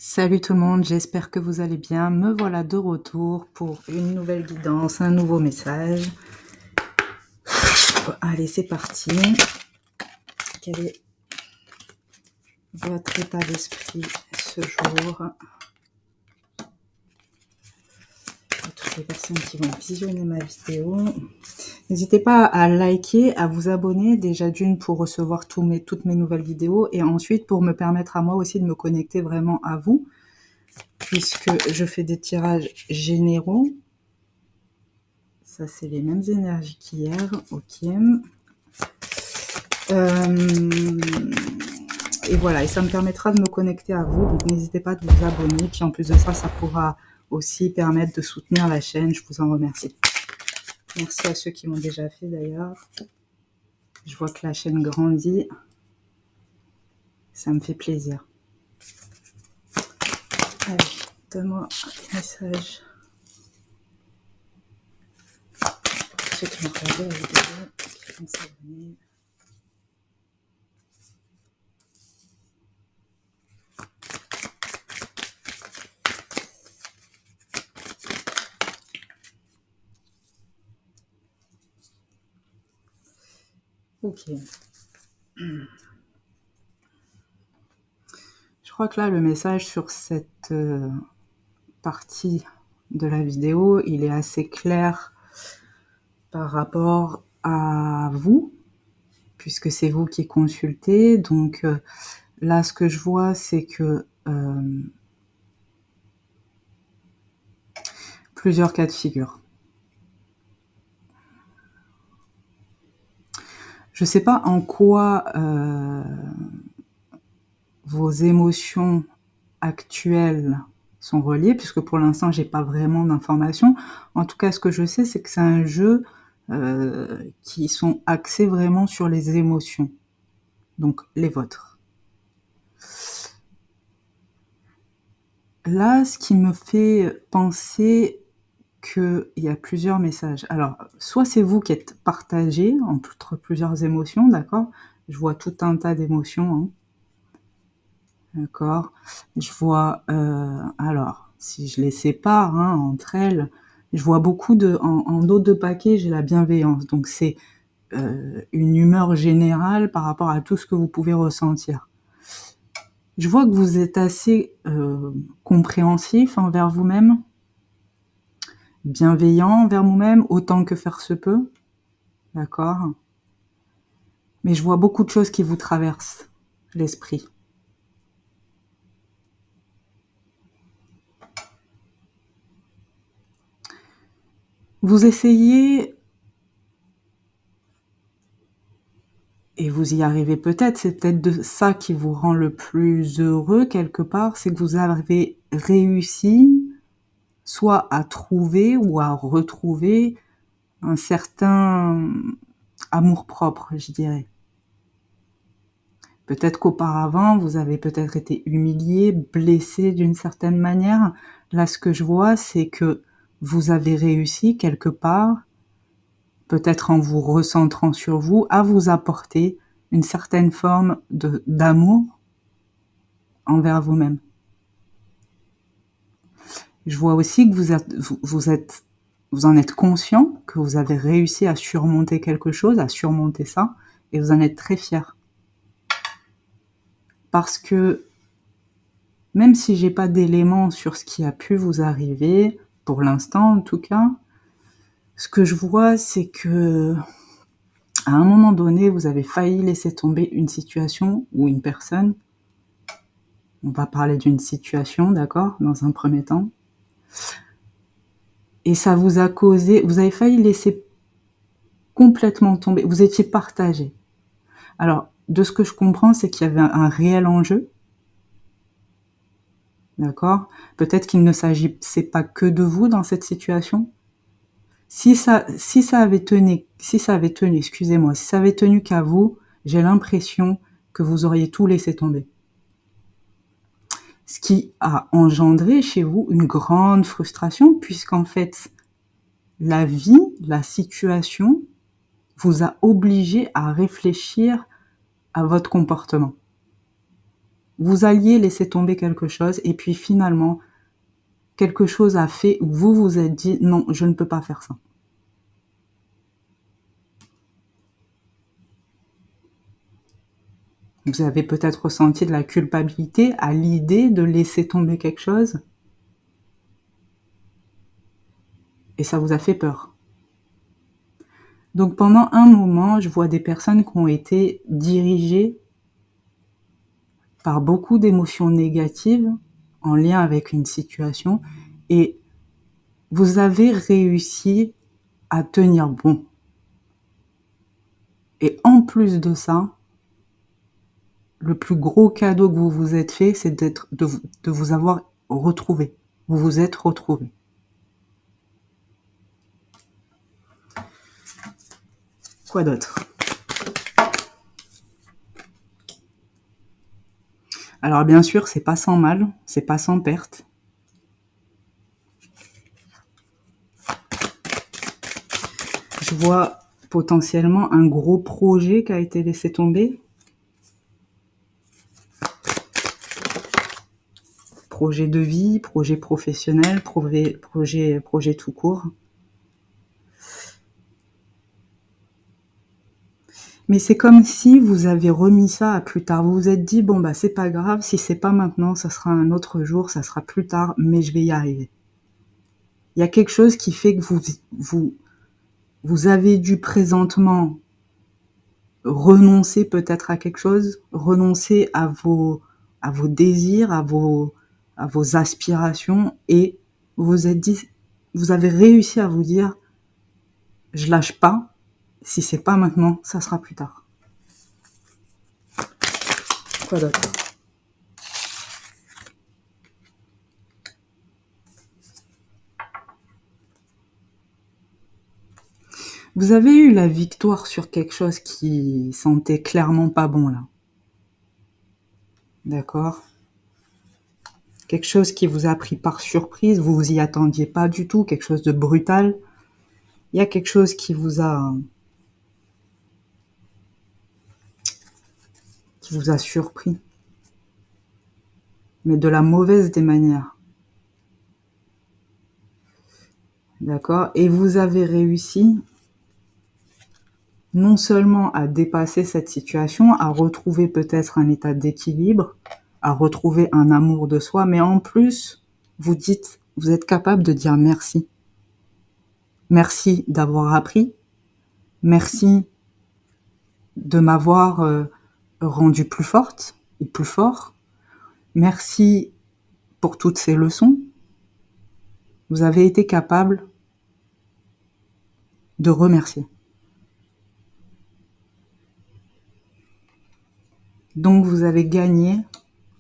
Salut tout le monde, j'espère que vous allez bien. Me voilà de retour pour une nouvelle guidance, un nouveau message. Allez, c'est parti. Quel est votre état d'esprit ce jour? À toutes les personnes qui vont visionner ma vidéo. N'hésitez pas à liker, à vous abonner, déjà d'une pour recevoir toutes mes nouvelles vidéos et ensuite pour me permettre à moi aussi de me connecter vraiment à vous, puisque je fais des tirages généraux. Ça, c'est les mêmes énergies qu'hier. Ok. Et voilà, et ça me permettra de me connecter à vous. Donc, n'hésitez pas de vous abonner. Puis, en plus de ça, ça pourra aussi permettre de soutenir la chaîne. Je vous en remercie. Merci à ceux qui l'ont déjà fait, d'ailleurs. Je vois que la chaîne grandit. Ça me fait plaisir. Allez, donne-moi un message. Ceux qui m'ont regardé la vidéo, qui vont s'abonner. Ok. Je crois que là, le message sur cette partie de la vidéo, il est assez clair par rapport à vous, puisque c'est vous qui consultez. Donc là, ce que je vois, c'est que plusieurs cas de figure. Je ne sais pas en quoi vos émotions actuelles sont reliées, puisque pour l'instant, j'ai pas vraiment d'informations. En tout cas, ce que je sais, c'est que c'est un jeu qui sont axés vraiment sur les émotions, donc les vôtres. Là, ce qui me fait penser qu'il y a plusieurs messages. Alors, soit c'est vous qui êtes partagé entre plusieurs émotions, d'accord? Je vois tout un tas d'émotions, hein. D'accord? Je vois, alors, si je les sépare hein, entre elles, je vois beaucoup en dos de paquet, j'ai la bienveillance. Donc, c'est une humeur générale par rapport à tout ce que vous pouvez ressentir. Je vois que vous êtes assez compréhensif envers vous-même, bienveillant envers vous-même, autant que faire se peut. D'accord? Mais je vois beaucoup de choses qui vous traversent l'esprit. Vous essayez, et vous y arrivez peut-être, c'est peut-être de ça qui vous rend le plus heureux quelque part, c'est que vous avez réussi soit à trouver ou à retrouver un certain amour-propre, je dirais. Peut-être qu'auparavant, vous avez peut-être été humilié, blessé d'une certaine manière. Là, ce que je vois, c'est que vous avez réussi quelque part, peut-être en vous recentrant sur vous, à vous apporter une certaine forme d'amour envers vous-même. Je vois aussi que vous en êtes conscient, que vous avez réussi à surmonter quelque chose, à surmonter ça, et vous en êtes très fier. Parce que même si j'ai pas d'éléments sur ce qui a pu vous arriver, pour l'instant en tout cas, ce que je vois, c'est que à un moment donné, vous avez failli laisser tomber une situation ou une personne. On va parler d'une situation, d'accord, dans un premier temps. Et ça vous a causé, vous avez failli laisser complètement tomber, vous étiez partagé. Alors, de ce que je comprends, c'est qu'il y avait un réel enjeu. D'accord? Peut-être qu'il ne s'agissait pas que de vous dans cette situation. Si ça avait tenu, excusez-moi, si ça avait tenu qu'à vous, j'ai l'impression que vous auriez tout laissé tomber. Ce qui a engendré chez vous une grande frustration, puisqu'en fait, la vie, la situation, vous a obligé à réfléchir à votre comportement. Vous alliez laisser tomber quelque chose et puis finalement, quelque chose a fait où vous vous êtes dit « Non, je ne peux pas faire ça ». Vous avez peut-être ressenti de la culpabilité à l'idée de laisser tomber quelque chose et ça vous a fait peur. Donc pendant un moment, je vois des personnes qui ont été dirigées par beaucoup d'émotions négatives en lien avec une situation et vous avez réussi à tenir bon. Et en plus de ça, le plus gros cadeau que vous vous êtes fait, c'est de vous avoir retrouvé. Vous vous êtes retrouvé. Quoi d'autre? Alors bien sûr, c'est pas sans mal, c'est pas sans perte. Je vois potentiellement un gros projet qui a été laissé tomber. Projet de vie, projet professionnel, projet tout court. Mais c'est comme si vous avez remis ça à plus tard. Vous vous êtes dit, bon, bah, c'est pas grave, si c'est pas maintenant, ça sera un autre jour, ça sera plus tard, mais je vais y arriver. Il y a quelque chose qui fait que vous avez dû présentement renoncer peut-être à quelque chose, renoncer à vos désirs, à vos aspirations, et vous vous êtes dit, vous avez réussi à vous dire, je lâche pas, si c'est pas maintenant, ça sera plus tard. Quoi d'autre? Vous avez eu la victoire sur quelque chose qui sentait clairement pas bon là. D'accord? Quelque chose qui vous a pris par surprise, vous vous y attendiez pas du tout, quelque chose de brutal. Il y a quelque chose qui vous a surpris. Mais de la mauvaise des manières. D'accord? Et vous avez réussi non seulement à dépasser cette situation, à retrouver peut-être un état d'équilibre, à retrouver un amour de soi, mais en plus, vous êtes capable de dire merci. Merci d'avoir appris. Merci de m'avoir rendue plus forte ou plus fort. Merci pour toutes ces leçons. Vous avez été capable de remercier. Donc vous avez gagné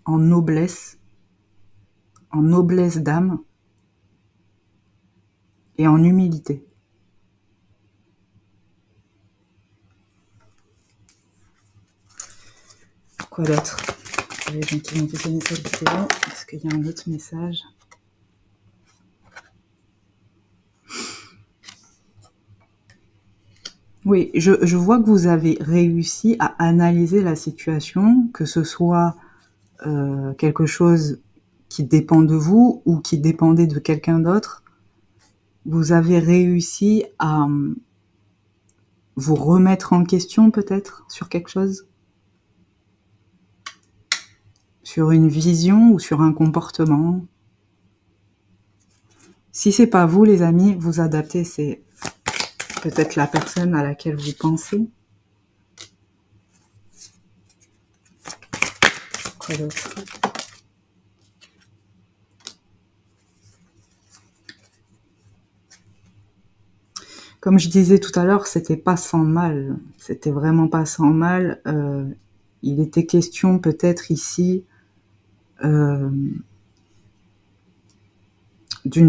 en noblesse d'âme et en humilité. Quoi d'autre? Je vais gentiment visionner cette vidéo parce qu'il y a un autre message. Oui, je vois que vous avez réussi à analyser la situation, que ce soit quelque chose qui dépend de vous ou qui dépendait de quelqu'un d'autre. Vous avez réussi à vous remettre en question peut-être sur quelque chose, sur une vision ou sur un comportement. Si c'est pas vous, les amis, vous adaptez, c'est peut-être la personne à laquelle vous pensez. Quoi d'autre? Comme je disais tout à l'heure, c'était pas sans mal. C'était vraiment pas sans mal. Il était question peut-être ici d'une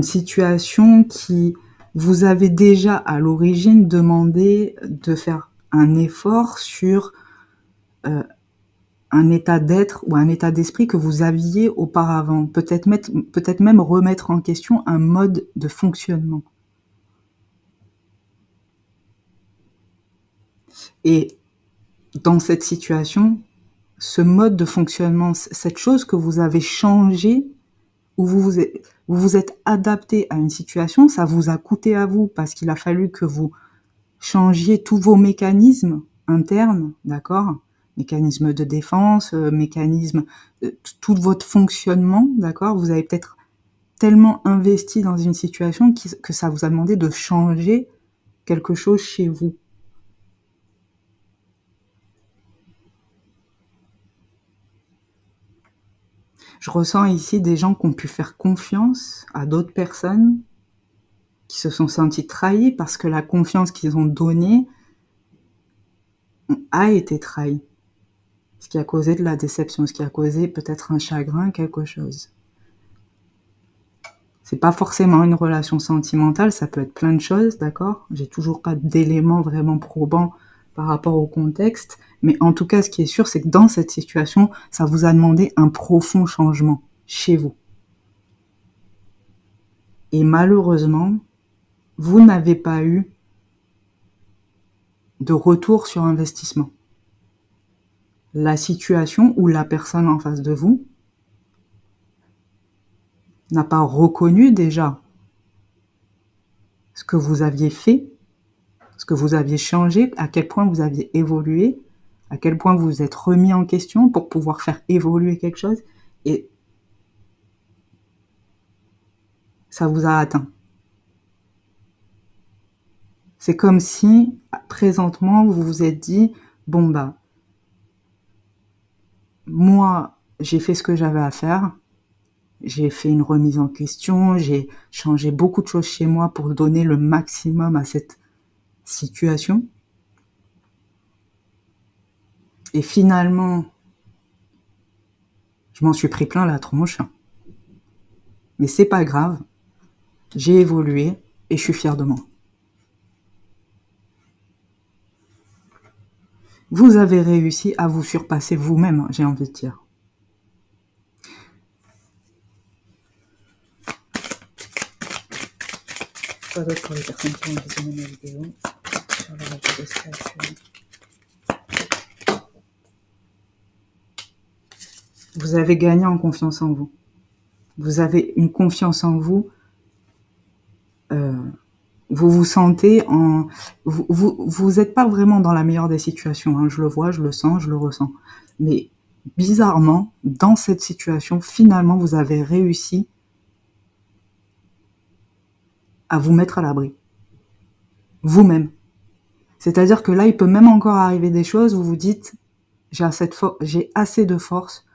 situation qui vous avait déjà à l'origine demandé de faire un effort sur un état d'être ou un état d'esprit que vous aviez auparavant. Peut-être même remettre en question un mode de fonctionnement. Et dans cette situation, ce mode de fonctionnement, cette chose que vous avez changé, où vous vous êtes adapté à une situation, ça vous a coûté à vous parce qu'il a fallu que vous changiez tous vos mécanismes internes, d'accord? Mécanisme de défense, mécanisme, tout votre fonctionnement, d'accord? Vous avez peut-être tellement investi dans une situation que ça vous a demandé de changer quelque chose chez vous. Je ressens ici des gens qui ont pu faire confiance à d'autres personnes, qui se sont sentis trahis parce que la confiance qu'ils ont donnée a été trahie. Ce qui a causé de la déception, ce qui a causé peut-être un chagrin, quelque chose. C'est pas forcément une relation sentimentale, ça peut être plein de choses, d'accord? J'ai toujours pas d'éléments vraiment probants par rapport au contexte, mais en tout cas, ce qui est sûr, c'est que dans cette situation, ça vous a demandé un profond changement chez vous. Et malheureusement, vous n'avez pas eu de retour sur investissement. La situation ou la personne en face de vous n'a pas reconnu déjà ce que vous aviez fait, ce que vous aviez changé, à quel point vous aviez évolué, à quel point vous vous êtes remis en question pour pouvoir faire évoluer quelque chose, et ça vous a atteint. C'est comme si, présentement, vous vous êtes dit, bon bah, moi, j'ai fait ce que j'avais à faire, j'ai fait une remise en question, j'ai changé beaucoup de choses chez moi pour donner le maximum à cette situation. Et finalement, je m'en suis pris plein la tronche. Mais c'est pas grave, j'ai évolué et je suis fière de moi. Vous avez réussi à vous surpasser vous-même, j'ai envie de dire. Quoi d'autre pour les personnes qui ont visionné ma vidéo sur leur état d'esprit actuel? Vous avez gagné en confiance en vous. Vous avez une confiance en vous. Vous vous sentez en... Vous êtes pas vraiment dans la meilleure des situations. Hein. Je le vois, je le sens, je le ressens. Mais bizarrement, dans cette situation, finalement, vous avez réussi à vous mettre à l'abri. Vous-même. C'est-à-dire que là, il peut même encore arriver des choses où vous dites « j'ai assez de force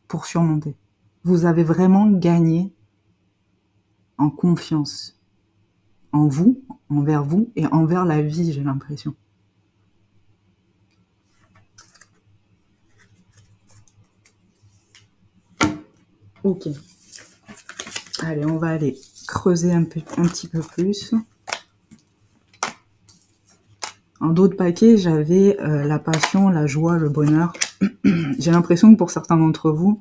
pour surmonter ». Vous avez vraiment gagné en confiance en vous, envers vous et envers la vie, j'ai l'impression. Ok. Allez, on va aller creuser un petit peu plus. En dos de paquet, j'avais la passion, la joie, le bonheur. J'ai l'impression que pour certains d'entre vous,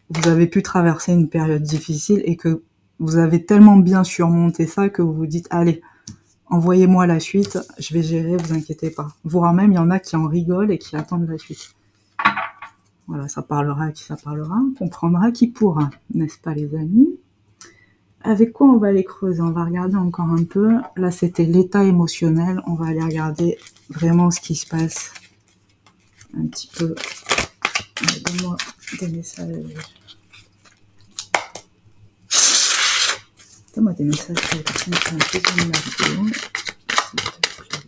vous avez pu traverser une période difficile et que vous avez tellement bien surmonté ça que vous vous dites « Allez, envoyez-moi la suite, je vais gérer, vous inquiétez pas. » Voire même, il y en a qui en rigolent et qui attendent la suite. Voilà, ça parlera à qui ça parlera, comprendra qui pourra, n'est-ce pas les amis? Avec quoi on va aller creuser? On va regarder encore un peu. Là, c'était l'état émotionnel. On va aller regarder vraiment ce qui se passe. Un petit peu. Donne-moi des messages. Donne-moi des messages pour les personnes qui ont visionné ma vidéo. S'il te plaît.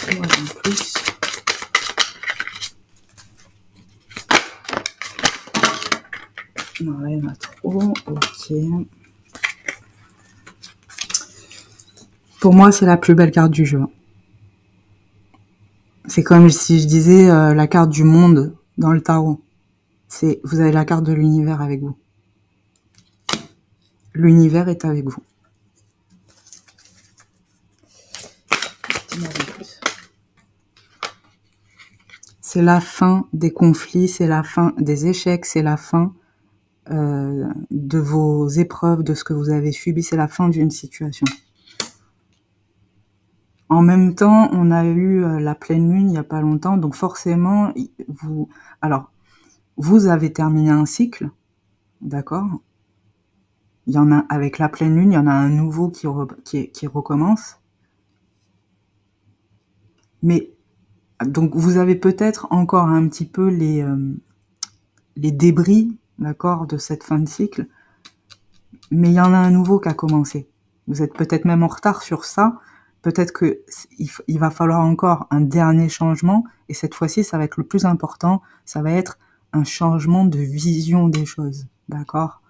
Donne-moi en plus. Non, là, il y en a trop. Ok. Pour moi, c'est la plus belle carte du jeu. C'est comme si je disais la carte du monde dans le tarot. Vous avez la carte de l'univers avec vous. L'univers est avec vous. C'est la fin des conflits, c'est la fin des échecs, c'est la fin de vos épreuves, de ce que vous avez subi, c'est la fin d'une situation. En même temps, on a eu la pleine lune il n'y a pas longtemps, donc forcément, vous avez terminé un cycle, d'accord? Il y en a, avec la pleine lune, il y en a un nouveau qui recommence. Mais, donc, vous avez peut-être encore un petit peu les débris, d'accord, de cette fin de cycle, mais il y en a un nouveau qui a commencé. Vous êtes peut-être même en retard sur ça. Peut-être que il va falloir encore un dernier changement, et cette fois-ci, ça va être le plus important. Ça va être un changement de vision des choses, d'accord?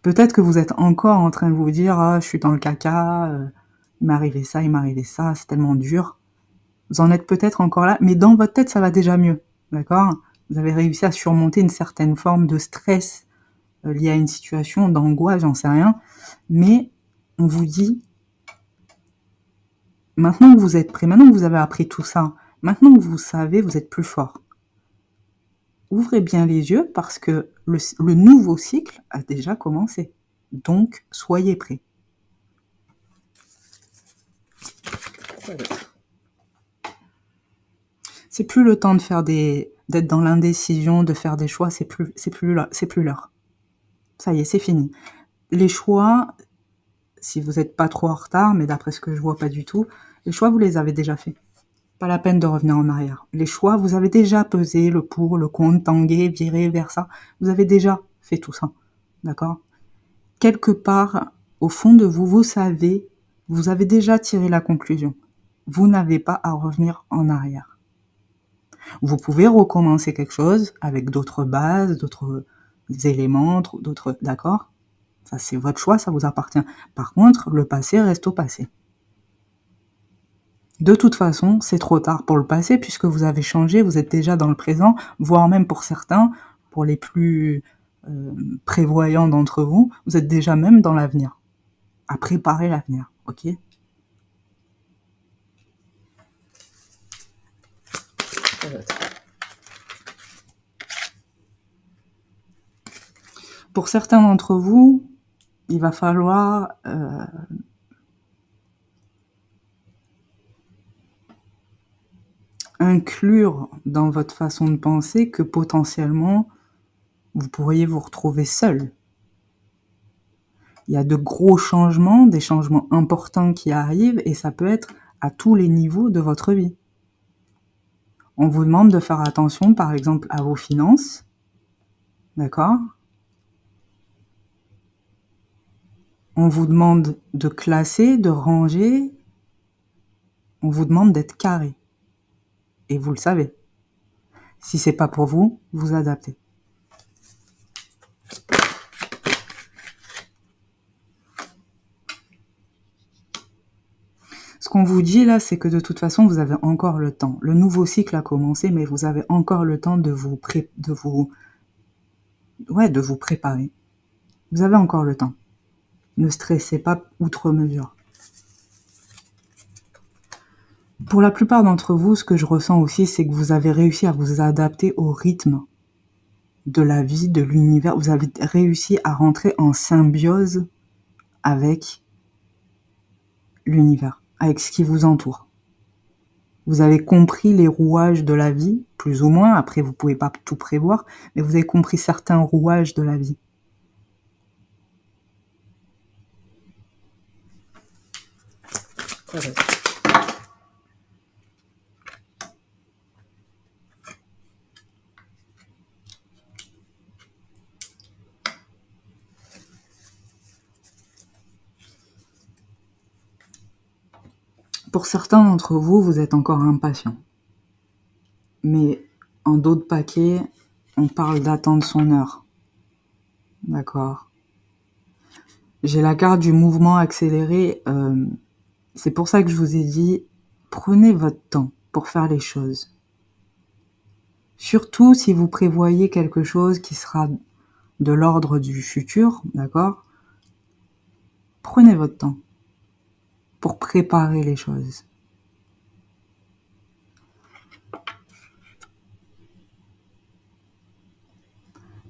Peut-être que vous êtes encore en train de vous dire, ah, je suis dans le caca, il m'est arrivé ça, c'est tellement dur. Vous en êtes peut-être encore là, mais dans votre tête, ça va déjà mieux, d'accord? Vous avez réussi à surmonter une certaine forme de stress lié à une situation, d'angoisse, j'en sais rien. Mais on vous dit, maintenant que vous êtes prêt, maintenant que vous avez appris tout ça, maintenant que vous savez, vous êtes plus fort. Ouvrez bien les yeux parce que le nouveau cycle a déjà commencé. Donc, soyez prêts. C'est plus le temps de faire d'être dans l'indécision, de faire des choix, c'est plus l'heure. Ça y est, c'est fini. Les choix, si vous n'êtes pas trop en retard, mais d'après ce que je vois pas du tout, les choix, vous les avez déjà faits. Pas la peine de revenir en arrière. Les choix, vous avez déjà pesé le pour, le contre, tangué, viré vers ça. Vous avez déjà fait tout ça. D'accord? Quelque part, au fond de vous, vous savez, vous avez déjà tiré la conclusion. Vous n'avez pas à revenir en arrière. Vous pouvez recommencer quelque chose avec d'autres bases, d'autres éléments, d'autres... D'accord? Ça, c'est votre choix, ça vous appartient. Par contre, le passé reste au passé. De toute façon, c'est trop tard pour le passé puisque vous avez changé, vous êtes déjà dans le présent, voire même pour certains, pour les plus prévoyants d'entre vous, vous êtes déjà même dans l'avenir, à préparer l'avenir, ok? Pour certains d'entre vous, il va falloir inclure dans votre façon de penser que potentiellement, vous pourriez vous retrouver seul. Il y a de gros changements, des changements importants qui arrivent, et ça peut être à tous les niveaux de votre vie. On vous demande de faire attention, par exemple, à vos finances, d'accord? On vous demande de classer, de ranger, on vous demande d'être carré. Et vous le savez. Si c'est pas pour vous, vous adaptez. Ce qu'on vous dit là, c'est que de toute façon, vous avez encore le temps. Le nouveau cycle a commencé, mais vous avez encore le temps de vous préparer. Vous avez encore le temps. Ne stressez pas outre mesure. Pour la plupart d'entre vous, ce que je ressens aussi, c'est que vous avez réussi à vous adapter au rythme de la vie, de l'univers. Vous avez réussi à rentrer en symbiose avec l'univers, avec ce qui vous entoure. Vous avez compris les rouages de la vie, plus ou moins. Après, vous pouvez pas tout prévoir, mais vous avez compris certains rouages de la vie. Pour certains d'entre vous, vous êtes encore impatient. Mais en d'autres paquets, on parle d'attendre son heure. D'accord. J'ai la carte du mouvement accéléré. C'est pour ça que je vous ai dit, prenez votre temps pour faire les choses. Surtout si vous prévoyez quelque chose qui sera de l'ordre du futur, d'accord? Prenez votre temps pour préparer les choses.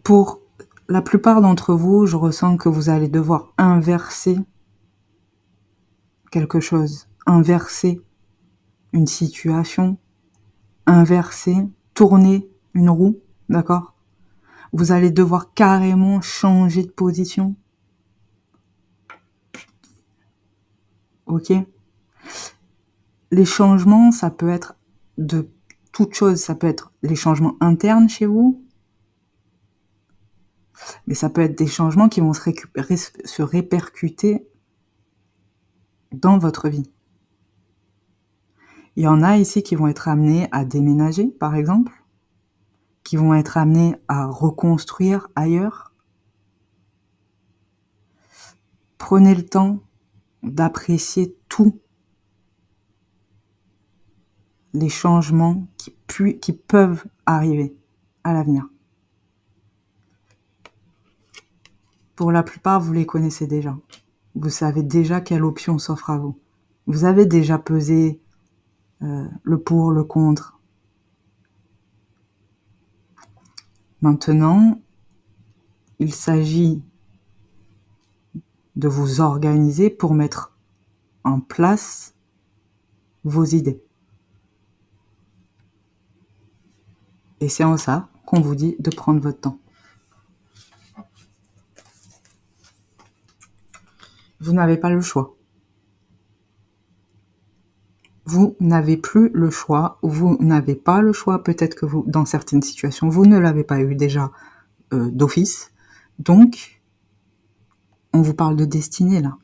Pour la plupart d'entre vous, je ressens que vous allez devoir inverser quelque chose. inverser une situation, inverser, tourner une roue, d'accord? Vous allez devoir carrément changer de position. Ok? Les changements, ça peut être de toute chose. Ça peut être les changements internes chez vous, mais ça peut être des changements qui vont se répercuter dans votre vie. Il y en a ici qui vont être amenés à déménager, par exemple, qui vont être amenés à reconstruire ailleurs. Prenez le temps d'apprécier tous les changements qui peuvent arriver à l'avenir. Pour la plupart, vous les connaissez déjà. Vous savez déjà quelle option s'offre à vous. Vous avez déjà pesé le pour, le contre. Maintenant, il s'agit de vous organiser pour mettre en place vos idées. Et c'est en ça qu'on vous dit de prendre votre temps. Vous n'avez pas le choix. Vous n'avez plus le choix, vous n'avez pas le choix, peut-être que vous, dans certaines situations, vous ne l'avez pas eu déjà d'office. Donc, on vous parle de destinée, là.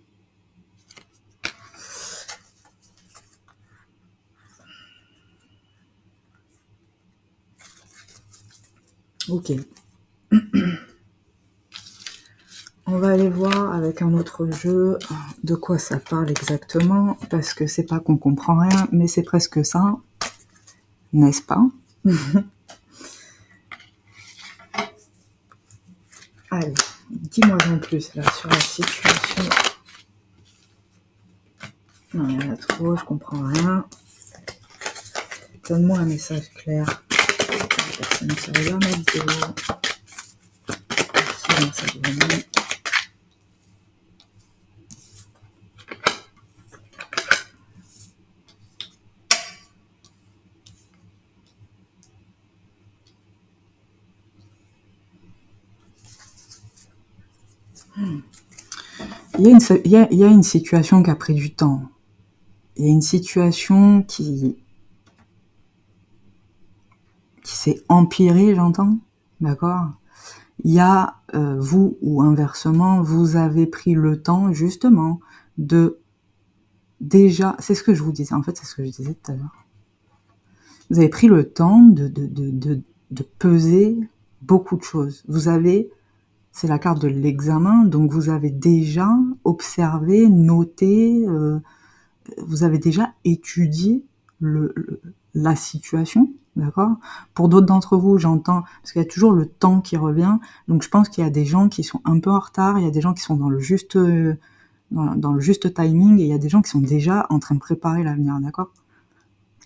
Ok. On va aller voir avec un autre jeu de quoi ça parle exactement, parce que c'est pas qu'on comprend rien, mais c'est presque ça, n'est-ce pas? Allez, dis-moi en plus là sur la situation. Non, il y en a trop, je comprends rien. Donne-moi un message clair. La personne qui regarde ma vidéo. Dans sa journée. Il y a une situation qui a pris du temps. Il y a une situation qui s'est empirée, j'entends, d'accord? Il y a, vous, ou inversement, vous avez pris le temps, justement, de déjà, c'est ce que je vous disais, en fait, c'est ce que je disais tout à l'heure. Vous avez pris le temps de peser beaucoup de choses. Vous avez, c'est la carte de l'examen, donc vous avez déjà observé, noté, vous avez déjà étudié la situation, d'accord? Pour d'autres d'entre vous, j'entends, parce qu'il y a toujours le temps qui revient, donc je pense qu'il y a des gens qui sont un peu en retard, il y a des gens qui sont dans le juste, dans le juste timing, et il y a des gens qui sont déjà en train de préparer l'avenir, d'accord?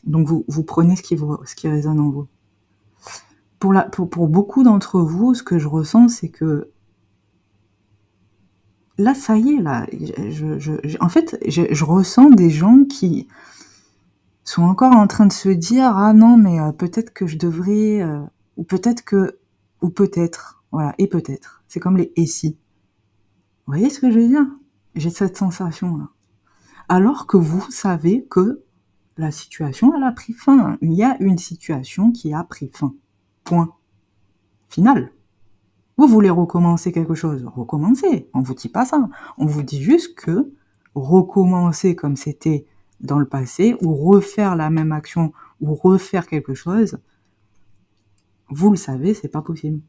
Donc vous prenez ce qui résonne en vous. Pour beaucoup d'entre vous, ce que je ressens, c'est que là, ça y est, là, en fait, je ressens des gens qui sont encore en train de se dire, ah non, mais peut-être que je devrais, ou peut-être, voilà, et peut-être. C'est comme les et si. Vous voyez ce que je veux dire? J'ai cette sensation-là. Alors que vous savez que la situation, elle a pris fin. Il y a une situation qui a pris fin. Point. Final. Vous voulez recommencer quelque chose, recommencez. On vous dit pas ça. On vous dit juste que recommencer comme c'était dans le passé, ou refaire la même action, ou refaire quelque chose, vous le savez, c'est pas possible.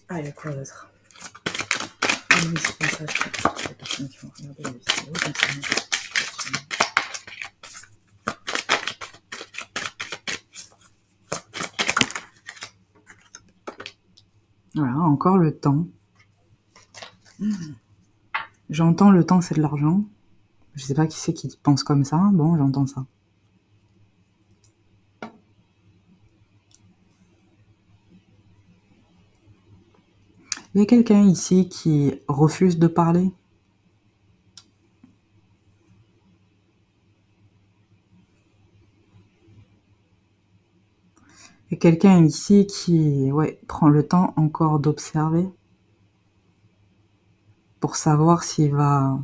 Ah, il y a quoi d'autre? C'est comme ça, je les personnes qui vont regarder la vidéo, comme ça. Voilà, encore le temps. J'entends le temps, c'est de l'argent. Je sais pas qui c'est qui pense comme ça. Bon, j'entends ça. Il y a quelqu'un ici qui refuse de parler. Il y a quelqu'un ici qui, ouais, prend le temps encore d'observer pour savoir s'il va,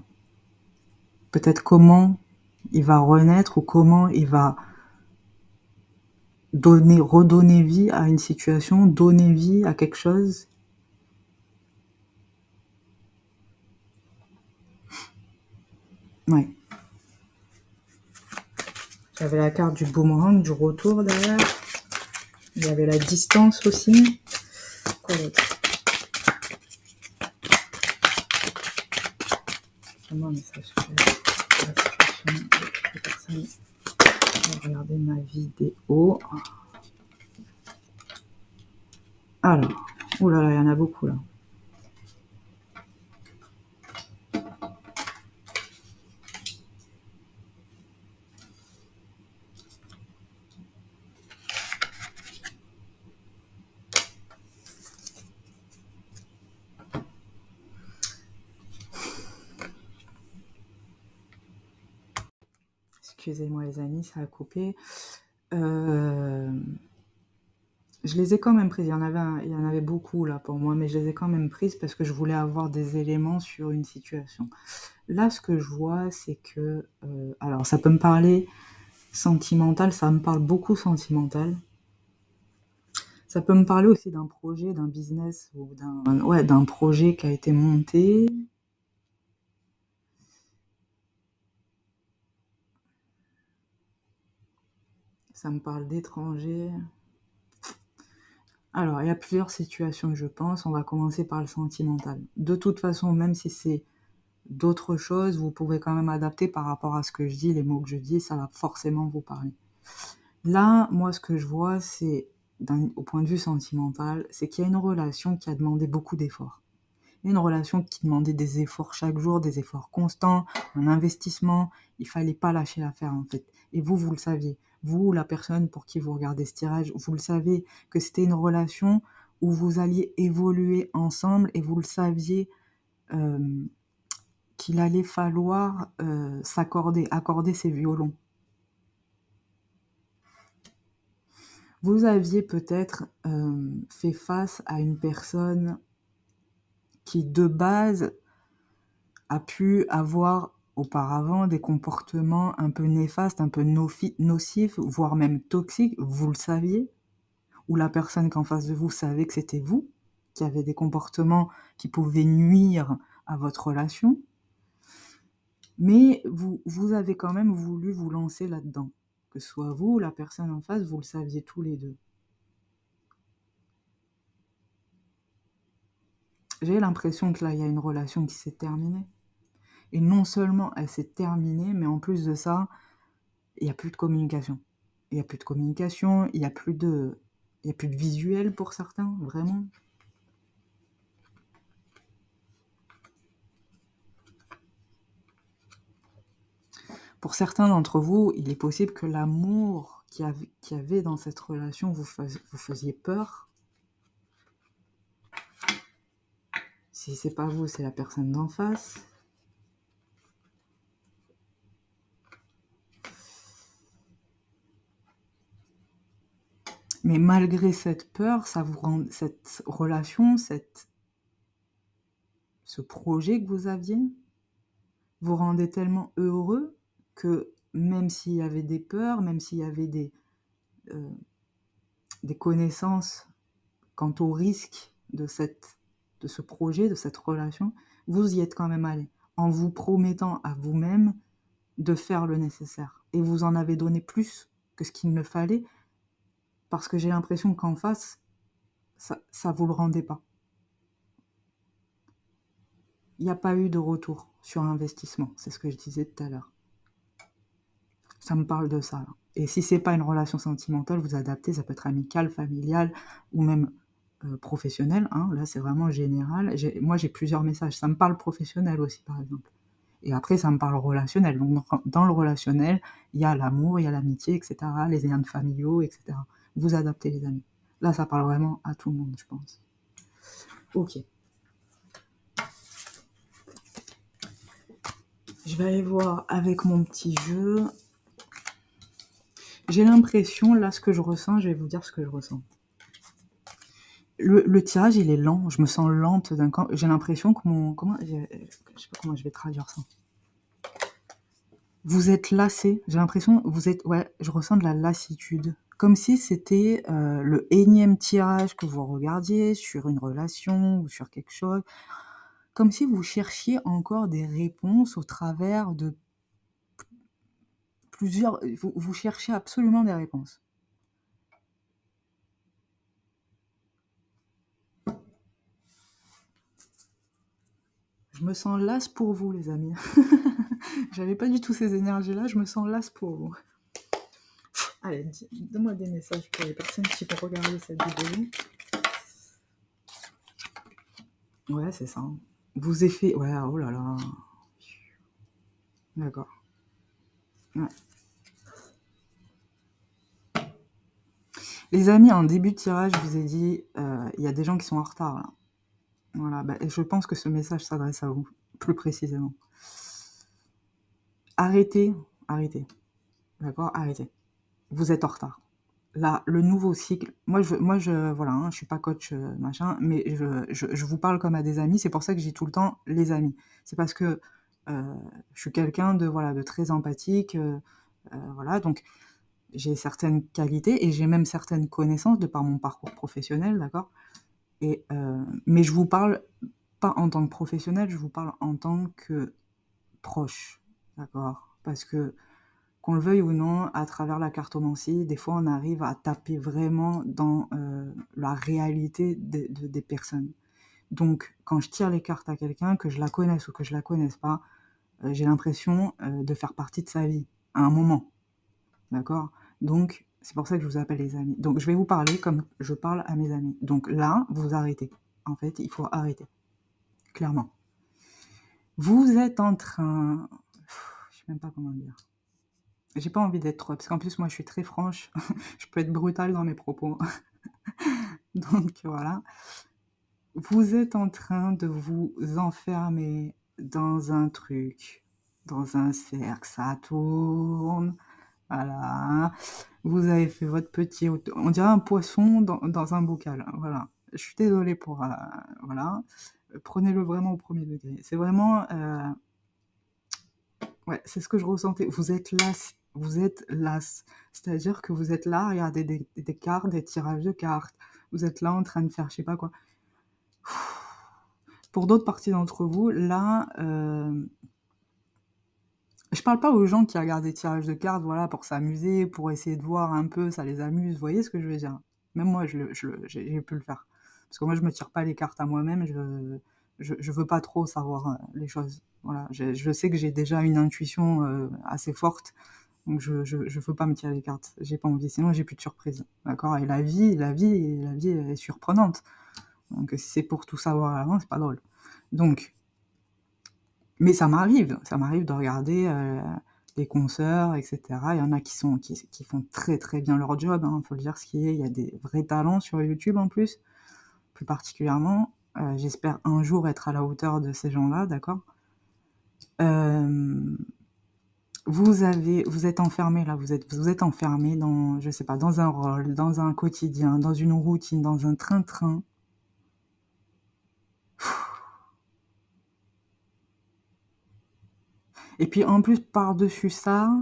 peut-être comment il va renaître ou comment il va redonner vie à une situation, donner vie à quelque chose. Ouais. J'avais la carte du boomerang, du retour derrière. Il y avait la distance aussi. Quoi d'autre? Vraiment un message clair. La situation avec les personnes. Je vais regarder ma vidéo. Alors, oulala, il y en a beaucoup là. Excusez-moi les amis, ça a coupé. Je les ai quand même prises. Il y en avait beaucoup là pour moi, mais je les ai quand même prises parce que je voulais avoir des éléments sur une situation. Là, ce que je vois, c'est que... alors, ça peut me parler sentimental, ça me parle beaucoup sentimental. Ça peut me parler aussi d'un projet, d'un business ou d'un projet qui a été monté. Ça me parle d'étrangers. Alors, il y a plusieurs situations, je pense. On va commencer par le sentimental. De toute façon, même si c'est d'autres choses, vous pouvez quand même adapter par rapport à ce que je dis, les mots que je dis, ça va forcément vous parler. Là, moi, ce que je vois, c'est, au point de vue sentimental, c'est qu'il y a une relation qui a demandé beaucoup d'efforts. Il y a une relation qui demandait des efforts chaque jour, des efforts constants, un investissement. Il fallait pas lâcher l'affaire, en fait. Et vous le saviez. Vous, la personne pour qui vous regardez ce tirage, vous le savez que c'était une relation où vous alliez évoluer ensemble et vous le saviez qu'il allait falloir accorder ses violons. Vous aviez peut-être fait face à une personne qui, de base, a pu avoir auparavant des comportements un peu néfastes, un peu nocifs, voire même toxiques, vous le saviez, ou la personne qu'en face de vous savait que c'était vous, qui avait des comportements qui pouvaient nuire à votre relation, mais vous avez quand même voulu vous lancer là-dedans. Que ce soit vous ou la personne en face, vous le saviez tous les deux. J'ai l'impression que là, il y a une relation qui s'est terminée. Et non seulement elle s'est terminée, mais en plus de ça, il n'y a plus de communication. Il n'y a plus de communication, il n'y a plus de visuel pour certains, vraiment. Pour certains d'entre vous, il est possible que l'amour qu'il y avait dans cette relation vous faisiez peur. Si c'est pas vous, c'est la personne d'en face. Mais malgré cette peur, ça vous rend cette relation, ce projet que vous aviez, vous rendait tellement heureux que même s'il y avait des peurs, même s'il y avait des connaissances quant au risque de ce projet, de cette relation, vous y êtes quand même allé, en vous promettant à vous-même de faire le nécessaire. Et vous en avez donné plus que ce qu'il ne fallait, parce que j'ai l'impression qu'en face, ça vous le rendait pas. Il n'y a pas eu de retour sur investissement, c'est ce que je disais tout à l'heure. Ça me parle de ça. Là. Et si c'est pas une relation sentimentale, vous adaptez, ça peut être amical, familial ou même professionnel. Hein. Là, c'est vraiment général. Moi, j'ai plusieurs messages. Ça me parle professionnel aussi, par exemple. Et après, ça me parle relationnel. Donc, dans le relationnel, il y a l'amour, il y a l'amitié, etc., les liens familiaux, etc. Vous adaptez les amis. Là, ça parle vraiment à tout le monde, je pense. Ok. Je vais aller voir avec mon petit jeu. J'ai l'impression, là, ce que je ressens, je vais vous dire ce que je ressens. Le tirage, il est lent. Je me sens lente d'un coup. J'ai l'impression que mon... je sais pas comment je vais traduire ça. Vous êtes lassé. J'ai l'impression, vous êtes... Ouais, je ressens de la lassitude. Comme si c'était le énième tirage que vous regardiez sur une relation ou sur quelque chose. Comme si vous cherchiez encore des réponses au travers de plusieurs... Vous cherchez absolument des réponses. Je me sens lasse pour vous, les amis. J'avais pas du tout ces énergies-là, je me sens lasse pour vous. Allez, donne-moi des messages pour les personnes qui vont regarder cette vidéo. Ouais, c'est ça. Vous effets... Ouais, oh là là. D'accord. Ouais. Les amis, en début de tirage, je vous ai dit, il y a des gens qui sont en retard, là. Voilà, bah, et je pense que ce message s'adresse à vous, plus précisément. Arrêtez, arrêtez. D'accord, arrêtez. Vous êtes en retard. Là, le nouveau cycle, voilà, hein, je suis pas coach, machin, mais je vous parle comme à des amis, c'est pour ça que j'ai tout le temps les amis. C'est parce que je suis quelqu'un de, voilà, de très empathique, voilà, donc j'ai certaines qualités et j'ai même certaines connaissances de par mon parcours professionnel, d'accord? Et, mais je vous parle pas en tant que professionnel, je vous parle en tant que proche, d'accord? Parce que, qu'on le veuille ou non, à travers la cartomancie, des fois on arrive à taper vraiment dans la réalité des personnes. Donc, quand je tire les cartes à quelqu'un, que je la connaisse ou que je la connaisse pas, j'ai l'impression de faire partie de sa vie, à un moment, d'accord? Donc, c'est pour ça que je vous appelle les amis. Donc, je vais vous parler comme je parle à mes amis. Donc là, vous arrêtez. En fait, il faut arrêter, clairement. Vous êtes en train... Je sais même pas comment dire. J'ai pas envie d'être trop, parce qu'en plus, moi, je suis très franche. Je peux être brutale dans mes propos. Donc, voilà. Vous êtes en train de vous enfermer dans un truc, dans un cercle, ça tourne. Voilà. Vous avez fait votre petit... On dirait un poisson dans un bocal. Voilà. Je suis désolée pour... voilà. Prenez-le vraiment au premier degré. C'est vraiment... ouais, c'est ce que je ressentais. Vous êtes las. Vous êtes las. C'est-à-dire que vous êtes là, regardez des cartes, des tirages de cartes. Vous êtes là en train de faire je sais pas quoi. Pour d'autres parties d'entre vous, là... je parle pas aux gens qui regardent des tirages de cartes, voilà, pour s'amuser, pour essayer de voir un peu, ça les amuse. Vous voyez ce que je veux dire? Même moi, j'ai pu le faire. Parce que moi, je me tire pas les cartes à moi-même, je veux pas trop savoir les choses. Voilà, je sais que j'ai déjà une intuition assez forte, donc je veux pas me tirer les cartes. J'ai pas envie, sinon j'ai plus de surprise. D'accord? Et la vie est surprenante. Donc si c'est pour tout savoir à l'avance, c'est pas drôle. Donc, mais ça m'arrive de regarder des consoeurs, etc. Il y en a qui font très très bien leur job, hein, faut le dire ce qui est. Il y a des vrais talents sur YouTube en plus, plus particulièrement. J'espère un jour être à la hauteur de ces gens-là, d'accord? Vous êtes enfermé là, vous êtes enfermé dans, je sais pas, dans un rôle, dans un quotidien, dans une routine, dans un train-train. Et puis en plus, par-dessus ça,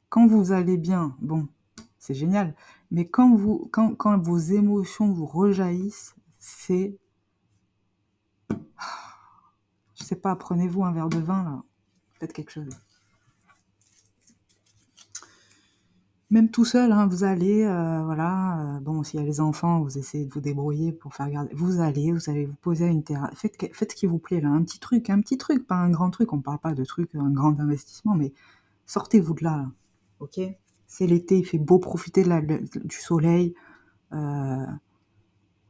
quand vous allez bien, bon, c'est génial, mais quand vos émotions vous rejaillissent, c'est... Je sais pas, prenez-vous un verre de vin, là, faites quelque chose. Même tout seul, hein, vous allez, voilà, bon, s'il y a les enfants, vous essayez de vous débrouiller pour faire garder... Vous allez vous poser à une terrasse, faites ce qui vous plaît, là, un petit truc, pas un grand truc, on parle pas de truc, un grand investissement, mais sortez-vous de là, ok? C'est l'été, il fait beau, profiter du soleil,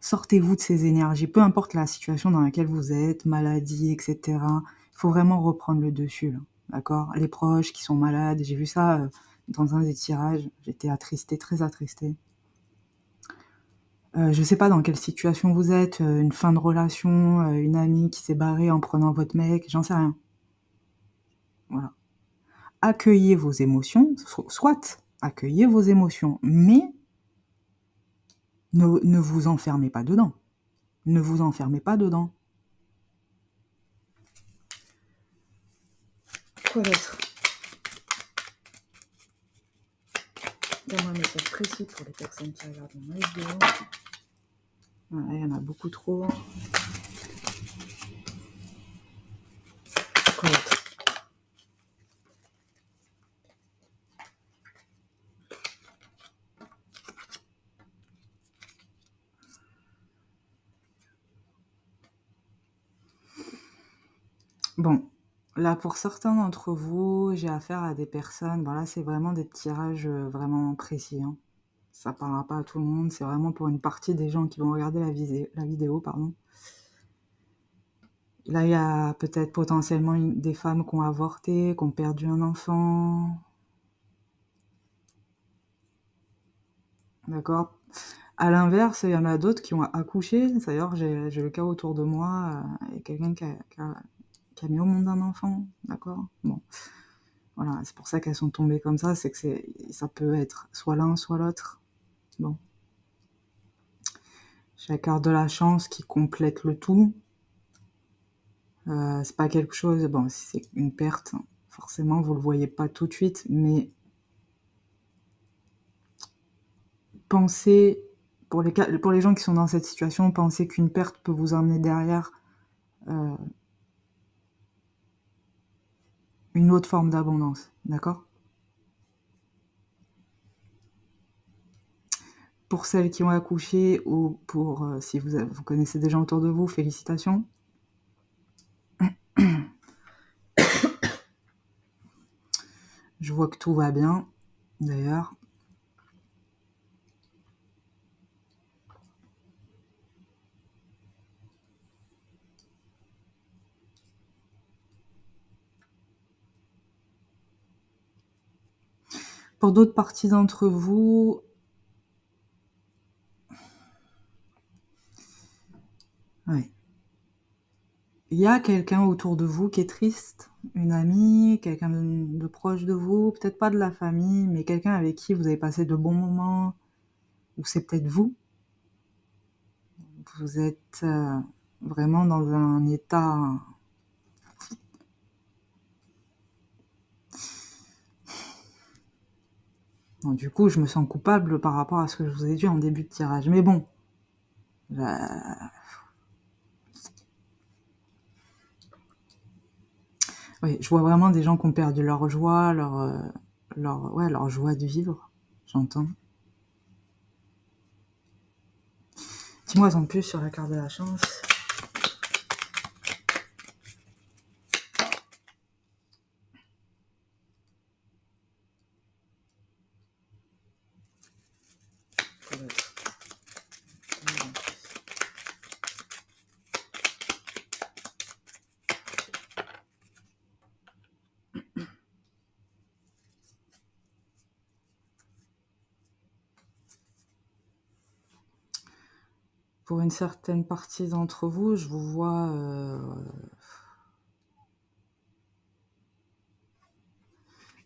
sortez-vous de ces énergies, peu importe la situation dans laquelle vous êtes, maladie, etc. Il faut vraiment reprendre le dessus, là, d'accord? Les proches qui sont malades, j'ai vu ça dans un des tirages, j'étais attristée, très attristée. Je sais pas dans quelle situation vous êtes, une fin de relation, une amie qui s'est barrée en prenant votre mec, j'en sais rien. Voilà. Accueillez vos émotions, soit accueillez vos émotions, mais ne vous enfermez pas dedans. Ne vous enfermez pas dedans. Quoi d'autre? Donne-moi un message précis pour les personnes qui regardent ma vidéo. Voilà, il y en a beaucoup trop. Quoi d'autre? Bon, là, pour certains d'entre vous, j'ai affaire à des personnes, voilà, c'est vraiment des tirages vraiment précis. Hein. Ça ne parlera pas à tout le monde, c'est vraiment pour une partie des gens qui vont regarder la vidéo. Pardon. Là, il y a peut-être potentiellement des femmes qui ont avorté, qui ont perdu un enfant. D'accord? À l'inverse, il y en a d'autres qui ont accouché. D'ailleurs, j'ai le cas autour de moi, il y a quelqu'un qui a mis au monde un enfant. D'accord? Bon. Voilà, c'est pour ça qu'elles sont tombées comme ça, c'est que ça peut être soit l'un, soit l'autre. Bon. Chaque carte de la chance qui complète le tout. C'est pas quelque chose, bon, si c'est une perte, forcément, vous le voyez pas tout de suite, mais pensez, pour les gens qui sont dans cette situation, pensez qu'une perte peut vous emmener derrière une autre forme d'abondance, d'accord? Pour celles qui ont accouché ou pour, si vous connaissez des gens autour de vous, félicitations. Je vois que tout va bien, d'ailleurs. Pour d'autres parties d'entre vous, ouais. Il y a quelqu'un autour de vous qui est triste, une amie, quelqu'un de proche de vous, peut-être pas de la famille, mais quelqu'un avec qui vous avez passé de bons moments, ou c'est peut-être vous. Vous êtes vraiment dans un état... Bon, du coup, je me sens coupable par rapport à ce que je vous ai dit en début de tirage. Mais bon, oui, je vois vraiment des gens qui ont perdu leur joie, leur joie de vivre, j'entends. Dis-moi en plus sur la carte de la chance. Pour une certaine partie d'entre vous, je vous vois...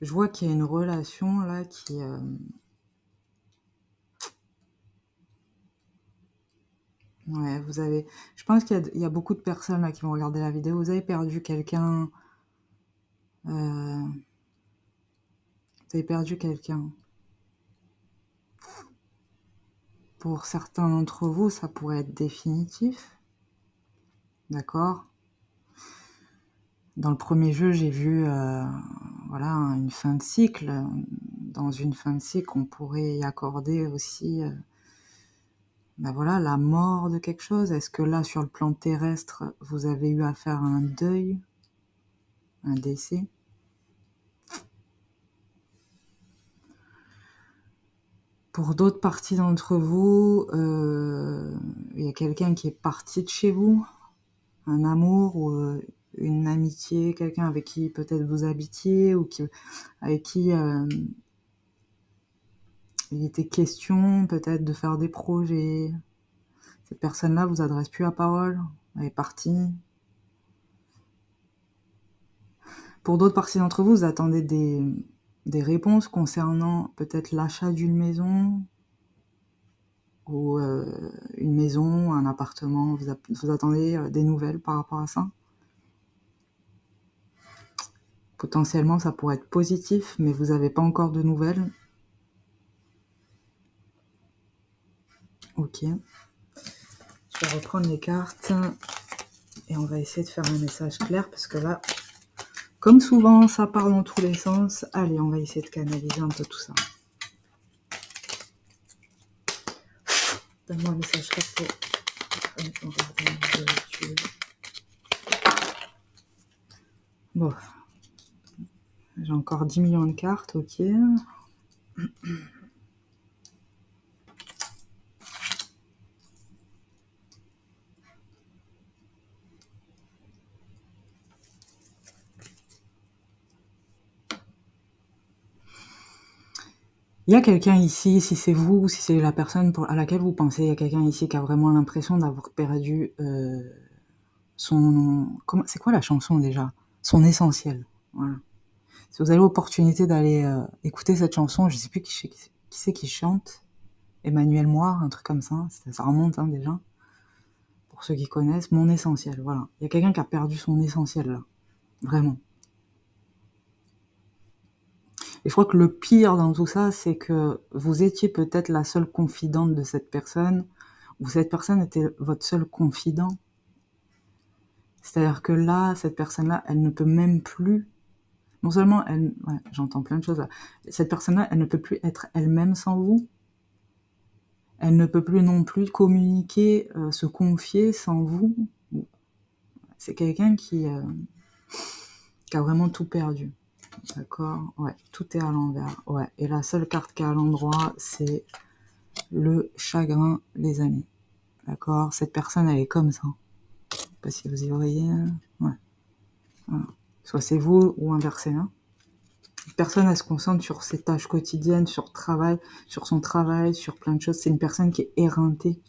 je vois qu'il y a une relation là qui... ouais, vous avez... Je pense qu'il y a beaucoup de personnes là qui vont regarder la vidéo. Vous avez perdu quelqu'un... vous avez perdu quelqu'un. Pour certains d'entre vous, ça pourrait être définitif. D'accord? Dans le premier jeu, j'ai vu voilà, une fin de cycle. Dans une fin de cycle, on pourrait y accorder aussi ben voilà, la mort de quelque chose. Est-ce que là, sur le plan terrestre, vous avez eu à faire un deuil, un décès? Pour d'autres parties d'entre vous, il y a quelqu'un qui est parti de chez vous, un amour ou une amitié, quelqu'un avec qui peut-être vous habitiez ou avec qui il était question peut-être de faire des projets. Cette personne-là vous adresse plus la parole, elle est partie. Pour d'autres parties d'entre vous, vous attendez des réponses concernant peut-être l'achat d'une maison ou une maison, un appartement. Vous attendez des nouvelles par rapport à ça. Potentiellement, ça pourrait être positif, mais vous n'avez pas encore de nouvelles. Ok. Je vais reprendre les cartes et on va essayer de faire un message clair parce que là, comme souvent, ça part dans tous les sens. Allez, on va essayer de canaliser un peu tout ça. Donne-moi un message clair pour... Bon. J'ai encore 10 millions de cartes, ok. Il y a quelqu'un ici, si c'est vous, si c'est la personne à laquelle vous pensez, il y a quelqu'un ici qui a vraiment l'impression d'avoir perdu son... C'est quoi la chanson déjà? Son essentiel. Voilà. Si vous avez l'opportunité d'aller écouter cette chanson, je sais plus qui c'est qui chante. Emmanuel Moire, un truc comme ça. Ça remonte hein, déjà. Pour ceux qui connaissent, mon essentiel. Voilà. Il y a quelqu'un qui a perdu son essentiel là. Vraiment. Et je crois que le pire dans tout ça, c'est que vous étiez peut-être la seule confidente de cette personne, ou cette personne était votre seul confident. C'est-à-dire que là, cette personne-là, elle ne peut même plus... Non seulement elle... Ouais, j'entends plein de choses là. Cette personne-là, elle ne peut plus être elle-même sans vous. Elle ne peut plus non plus communiquer, se confier sans vous. C'est quelqu'un qui a vraiment tout perdu. D'accord? Ouais, tout est à l'envers. Ouais, et la seule carte qui est à l'endroit, c'est le chagrin, les amis. D'accord? Cette personne, elle est comme ça. Je sais pas si vous y voyez. Ouais. Voilà. Soit c'est vous ou inversé. Hein. Personne, elle se concentre sur ses tâches quotidiennes, sur son travail, sur plein de choses. C'est une personne qui est éreintée.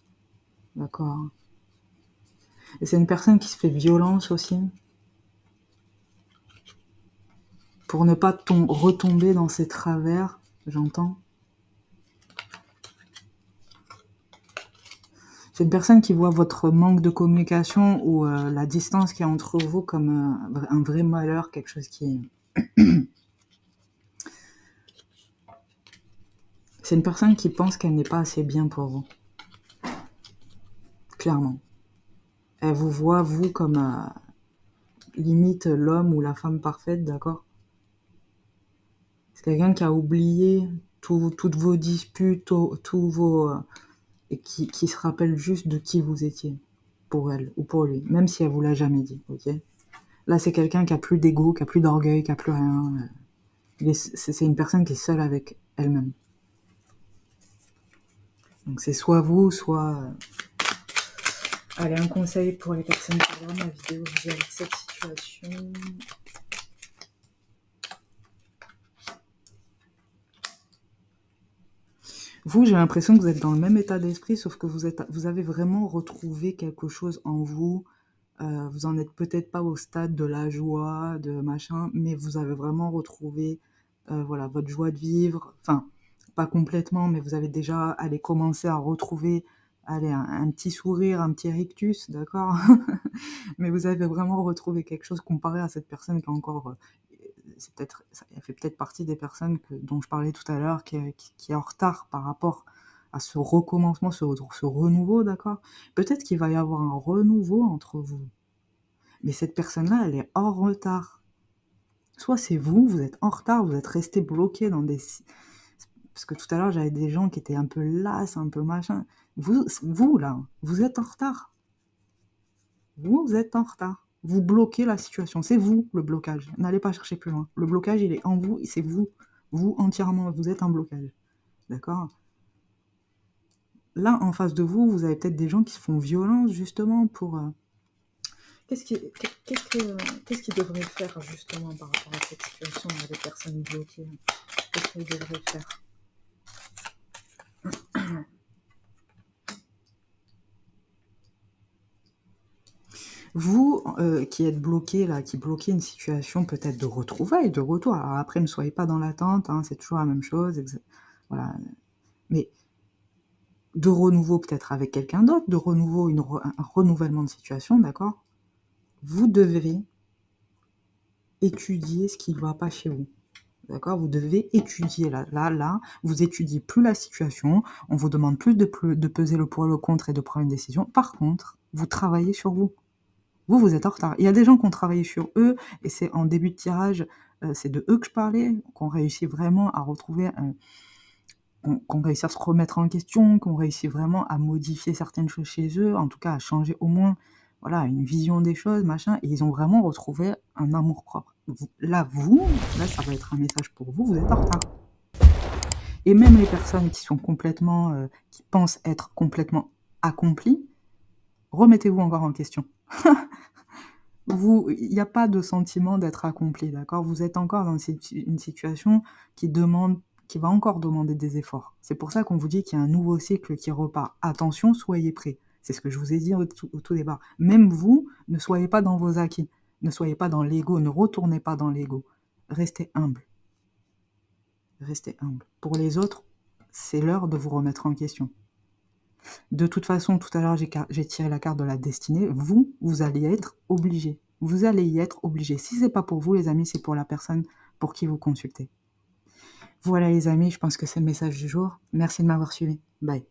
D'accord? Et c'est une personne qui se fait violence aussi. Pour ne pas retomber dans ses travers, j'entends. C'est une personne qui voit votre manque de communication ou la distance qu'il y a entre vous comme un vrai malheur, quelque chose qui... C'est une personne qui pense qu'elle n'est pas assez bien pour vous. Clairement. Elle vous voit, vous, comme limite l'homme ou la femme parfaite, d'accord? C'est quelqu'un qui a oublié toutes vos disputes, tous vos... et qui se rappelle juste de qui vous étiez, pour elle ou pour lui, même si elle vous l'a jamais dit, ok? Là, c'est quelqu'un qui a plus d'ego, qui a plus d'orgueil, qui a plus rien. C'est une personne qui est seule avec elle-même. Donc c'est soit vous, soit... Allez, un conseil pour les personnes qui regardent ma vidéo vis-à-vis de cette situation. Vous, j'ai l'impression que vous êtes dans le même état d'esprit, sauf que vous avez vraiment retrouvé quelque chose en vous. Vous en êtes peut-être pas au stade de la joie, de machin, mais vous avez vraiment retrouvé voilà, votre joie de vivre. Enfin, pas complètement, mais vous avez déjà commencé à retrouver un petit sourire, un petit rictus, d'accord? Mais vous avez vraiment retrouvé quelque chose comparé à cette personne qui est encore... elle fait peut-être partie des personnes dont je parlais tout à l'heure, qui est en retard par rapport à ce recommencement, ce renouveau, d'accord? Peut-être qu'il va y avoir un renouveau entre vous. Mais cette personne-là, elle est hors retard. Soit c'est vous êtes en retard, vous êtes resté bloqué dans des... Parce que tout à l'heure, j'avais des gens qui étaient un peu lasses, un peu machin. Vous là, vous êtes en retard. Vous êtes en retard. Vous bloquez la situation. C'est vous, le blocage. N'allez pas chercher plus loin. Le blocage, il est en vous, c'est vous. Vous, entièrement, vous êtes un blocage. D'accord? Là, en face de vous, vous avez peut-être des gens qui se font violence, justement, pour... Qu'est-ce qu'ils devraient faire, justement, par rapport à cette situation, des personnes bloquées? Qu'est-ce qu'ils devraient faire? Vous, qui êtes bloqué là, qui bloquez une situation peut-être de retrouvailles, de retour. Alors après, ne soyez pas dans l'attente, hein, c'est toujours la même chose, voilà. Mais de renouveau peut-être avec quelqu'un d'autre, de renouveau, un renouvellement de situation, d'accord? Vous devez étudier ce qui ne va pas chez vous. D'accord? Vous devez étudier là, vous étudiez plus la situation, on vous demande plus de peser le pour et le contre et de prendre une décision. Par contre, vous travaillez sur vous. Vous êtes en retard. Il y a des gens qui ont travaillé sur eux, et c'est en début de tirage, c'est de eux que je parlais, qu'on réussit vraiment à retrouver, qu'on réussit à se remettre en question, qu'on réussit vraiment à modifier certaines choses chez eux, en tout cas à changer au moins, voilà, une vision des choses, machin, et ils ont vraiment retrouvé un amour-propre. Là, ça va être un message pour vous, vous êtes en retard. Et même les personnes qui sont complètement, qui pensent être complètement accomplies, remettez-vous encore en question. Il n'y a pas de sentiment d'être accompli, d'accord? Vous êtes encore dans une situation qui va encore demander des efforts. C'est pour ça qu'on vous dit qu'il y a un nouveau cycle qui repart. Attention, soyez prêts. C'est ce que je vous ai dit au tout départ. Même vous, ne soyez pas dans vos acquis. Ne soyez pas dans l'ego. Ne retournez pas dans l'ego. Restez humble. Restez humble. Pour les autres, c'est l'heure de vous remettre en question. De toute façon, tout à l'heure, j'ai tiré la carte de la destinée. Vous allez être obligé. Vous allez y être obligé. Si c'est pas pour vous, les amis, c'est pour la personne pour qui vous consultez. Voilà, les amis, je pense que c'est le message du jour. Merci de m'avoir suivi. Bye.